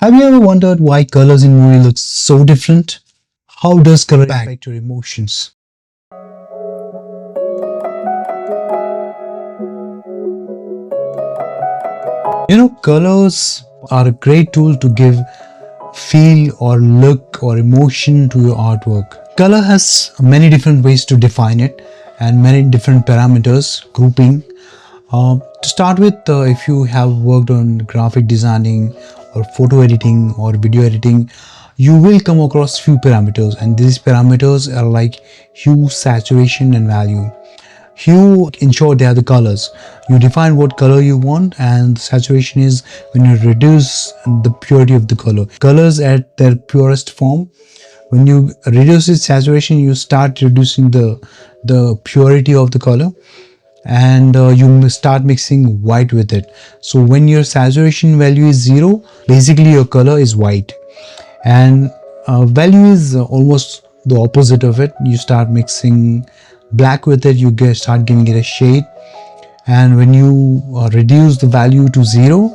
Have you ever wondered why colors in movie look so different? How does color impact your emotions? Colors are a great tool to give feel or look or emotion to your artwork. Color has many different ways to define it and many different parameters, grouping. To start with, if you have worked on graphic designing or photo editing or video editing, you will come across few parameters, and these parameters are like hue, saturation, and value. Hue, in short, they are the colors. You define what color you want, and saturation is when you reduce the purity of the color. Colors at their purest form. When you reduce its saturation, you start reducing the purity of the color, and you start mixing white with it. So when your saturation value is 0, basically your color is white, and value is almost the opposite of it. You start mixing black with it, you start giving it a shade, and when you reduce the value to 0,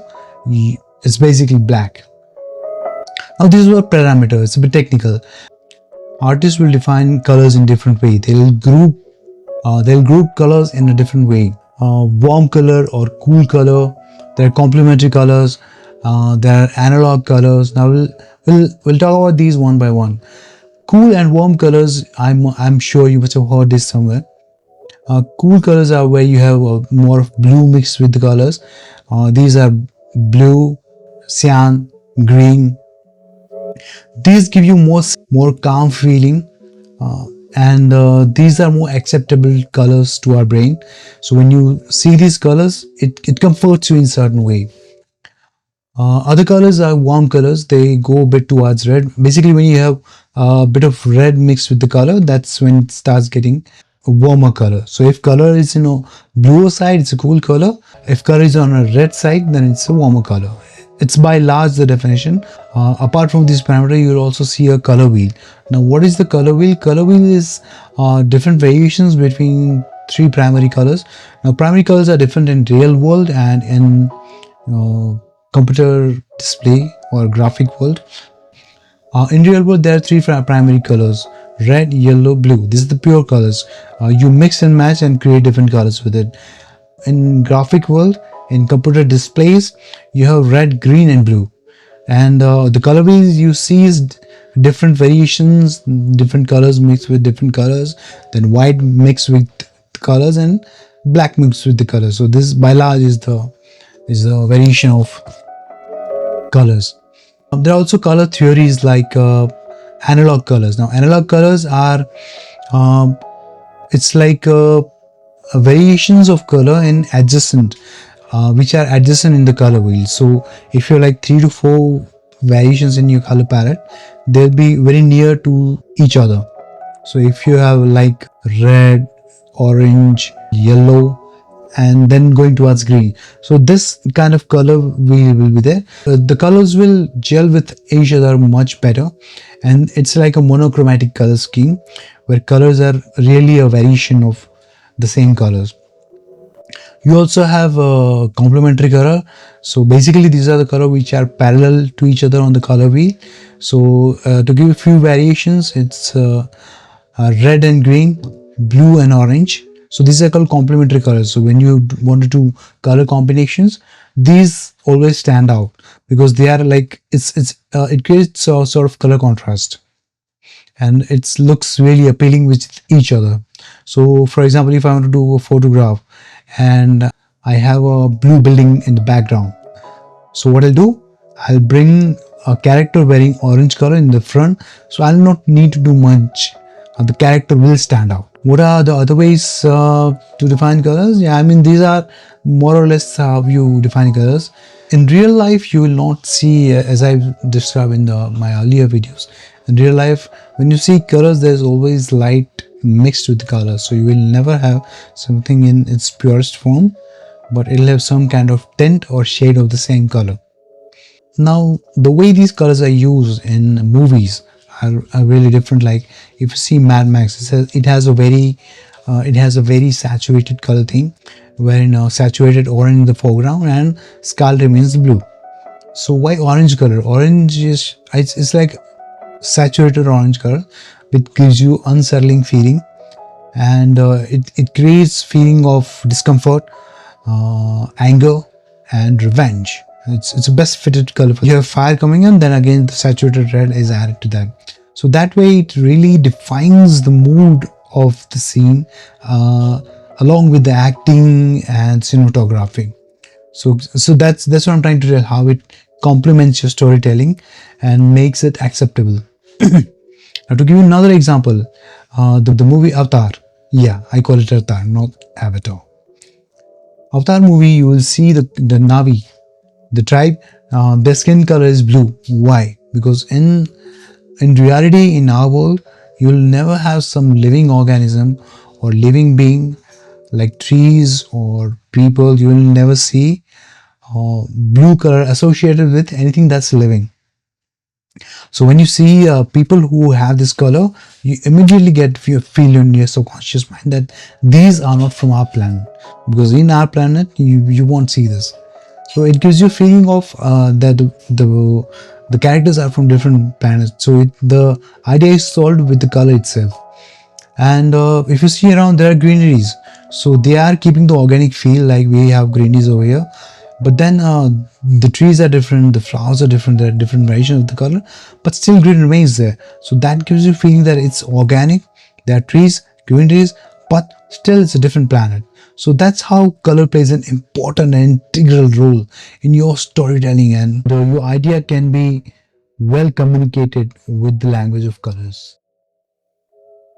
it's basically black. Now these were parameters, it's a bit technical. Artists will define colors in different way. They'll group colors in a different way. Warm color or cool color. There are complementary colors. There are analog colors. Now we'll talk about these one by one. Cool and warm colors. I'm sure you must have heard this somewhere. Cool colors are where you have more of blue mixed with the colors. These are blue, cyan, green. These give you more calm feeling, and these are more acceptable colors to our brain. So when you see these colors, it comforts you in certain way. Other colors are warm colors. They go a bit towards red. Basically, when you have a bit of red mixed with the color, that's when it starts getting a warmer color. So if color is bluer side, it's a cool color. If color is on a red side, then it's a warmer color. It's by large the definition. Apart from this parameter, you'll also see a color wheel. Now, what is the color wheel? Color wheel is different variations between three primary colors. Now, primary colors are different in real world and in computer display or graphic world. In real world, there are three primary colors: red, yellow, blue. These are the pure colors. You mix and match and create different colors with it. In graphic world, in computer displays, you have red, green, and blue. And the color wheels you see is different variations, different colors mixed with different colors. Then white mixed with colors and black mixed with the colors. So this by large is the variation of colors. There are also color theories like analog colors. Now, analog colors are it's like variations of color in adjacent, which are adjacent in the color wheel. So if you have like 3 to 4 variations in your color palette, they'll be very near to each other. So if you have like red, orange, yellow, and then going towards green, so this kind of color wheel will be there. The colors will gel with each other much better, and it's like a monochromatic color scheme where colors are really a variation of the same colors. You also have a complementary color. So basically these are the color which are parallel to each other on the color wheel. So to give a few variations, it's red and green, blue and orange. So these are called complementary colors. So when you want to do color combinations, these always stand out because they are like it creates a sort of color contrast, and it looks really appealing with each other. So for example, if I want to do a photograph and I have a blue building in the background, so what I'll do, I'll bring a character wearing orange color in the front, so I'll not need to do much. The character will stand out. What are the other ways to define colors? Yeah, I mean, these are more or less how you define colors. In real life, you will not see, as I've described in my earlier videos, in real life, when you see colors, there's always light mixed with the colors. So you will never have something in its purest form, but it'll have some kind of tint or shade of the same color. Now, the way these colors are used in movies are really different. Like if you see Mad Max, it has a very saturated color theme, wherein saturated orange in the foreground and skull remains blue. So why orange color? Orange is it's like saturated orange color, which gives you unsettling feeling, and it creates feeling of discomfort, anger, and revenge. It's a best fitted color. You have fire coming in, then again the saturated red is added to that. So that way it really defines the mood of the scene, along with the acting and cinematography. So that's what I'm trying to tell, how it complements your storytelling and makes it acceptable. Now, to give you another example, the movie Avatar. Yeah, I call it Avatar, not Avatar. Avatar movie, you will see the Navi, the tribe. Their skin color is blue. Why? Because in reality, in our world, you will never have some living organism or living being like trees or people. You will never see blue color associated with anything that's living. So when you see people who have this color, you immediately feel in your subconscious mind that these are not from our planet, because in our planet you won't see this. So it gives you a feeling of that the characters are from different planets. So the idea is solved with the color itself. And if you see around, there are greeneries, so they are keeping the organic feel like we have greeneries over here. But then the trees are different, the flowers are different, there are different variations of the color, but still green remains there. So that gives you a feeling that it's organic. There are trees, greeneries, but still it's a different planet. So that's how color plays an important and integral role in your storytelling, and your idea can be well communicated with the language of colors.